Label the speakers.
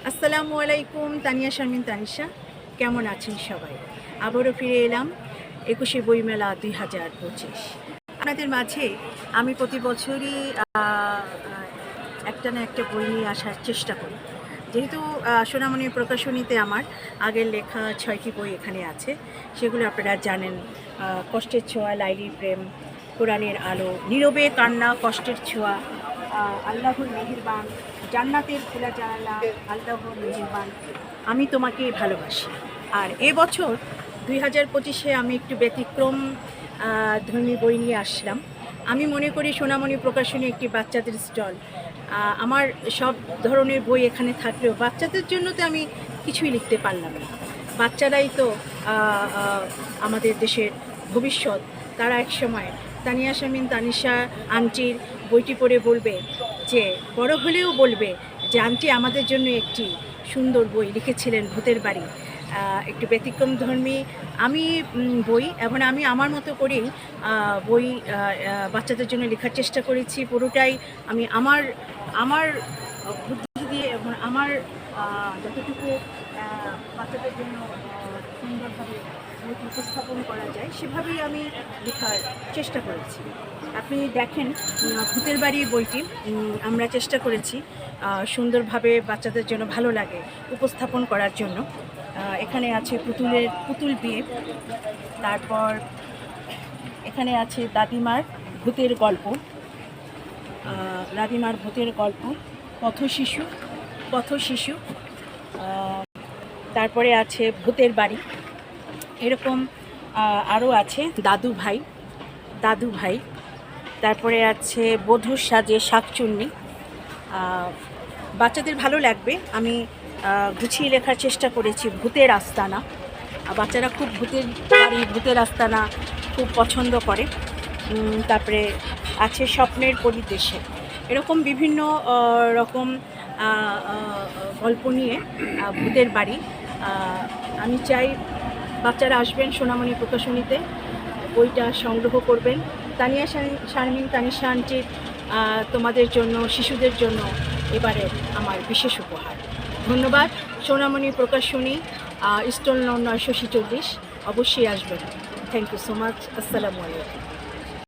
Speaker 1: আসসালামু আলাইকুম। তানিয়া শারমিন তানিশা, কেমন আছেন সবাই? আবারও ফিরে এলাম 21শে বইমেলা 2025। আপনাদের মাঝে আমি প্রতি বছরই একটা না একটা বই নিয়ে আসার চেষ্টা করি। যেহেতু সোনামণি প্রকাশনীতে আমার আগের লেখা 6টি বই এখানে আছে, সেগুলো আপনারা জানেন। কষ্টের ছোঁয়া, লাইলির প্রেম, কোরআনের আলো, নীরবে কান্না, কষ্টের ছোঁয়া, আল্লাহর মেহেরবান, জান্নাতের খোলা জানালা, আল্লাহর মেহেরবান, আমি তোমাকে ভালোবাসি। আর এবছর 2025-এ আমি একটু ব্যতিক্রম ধর্মী বই নিয়ে আসলাম। আমি মনে করি সোনামণি প্রকাশনী একটি বাচ্চাদের স্টল। আমার সব ধরনের বই এখানে থাকলেও বাচ্চাদের জন্য তো আমি কিছুই লিখতে পারলাম না। বাচ্চারাই তো আমাদের দেশের ভবিষ্যৎ। তারা এক সময় তানিয়া শারমিন তানিশা আন্টির বইটি পড়ে বলবে যে, বড় হলেও বলবে যে আন্টি আমাদের জন্য একটি সুন্দর বই লিখেছিলেন, ভূতের বাড়ি। একটু ব্যতিক্রম ধর্মী আমি বই, এবং আমি আমার মতো করেই বই বাচ্চাদের জন্য লেখার চেষ্টা করেছি। পুরোটাই আমি আমার বুদ্ধি দিয়ে এবং আমার যতটুকু বাচ্চাদের জন্য সুন্দরভাবে বইটি উপস্থাপন করা যায় সেভাবেই আমি লেখার চেষ্টা করেছি। আপনি দেখেন ভূতের বাড়ি বইটি আমরা চেষ্টা করেছি সুন্দরভাবে বাচ্চাদের জন্য ভালো লাগে উপস্থাপন করার জন্য। এখানে আছে পুতুল বিয়ে, তারপর এখানে আছে দাদিমার ভূতের গল্প, পথশিশু, তারপরে আছে ভূতের বাড়ি, এরকম আরও আছে দাদু ভাই, তারপরে আছে বধূর সাজে শাকচুন্নি। বাচ্চাদের ভালো লাগবে। আমি গুছিয়ে লেখার চেষ্টা করেছি ভূতের আস্তানা। বাচ্চারা খুব ভূতের বাড়ি, ভূতের আস্তানা খুব পছন্দ করে। তারপরে আছে স্বপ্নের পরিদেশে। এরকম বিভিন্ন রকম গল্প নিয়ে ভূতের বাড়ি। আমি চাই বাচ্চারা আসবেন সোনামণি প্রকাশনীতে, বইটা সংগ্রহ করবেন। তানিয়া শারমিন তানিশা আন্টির তোমাদের জন্য, শিশুদের জন্য এবারে আমার বিশেষ উপহার। ধন্যবাদ। সোনামণি প্রকাশনী, স্টল 946, অবশ্যই আসবেন। Thank you so much. আসসালামু আলাইকুম।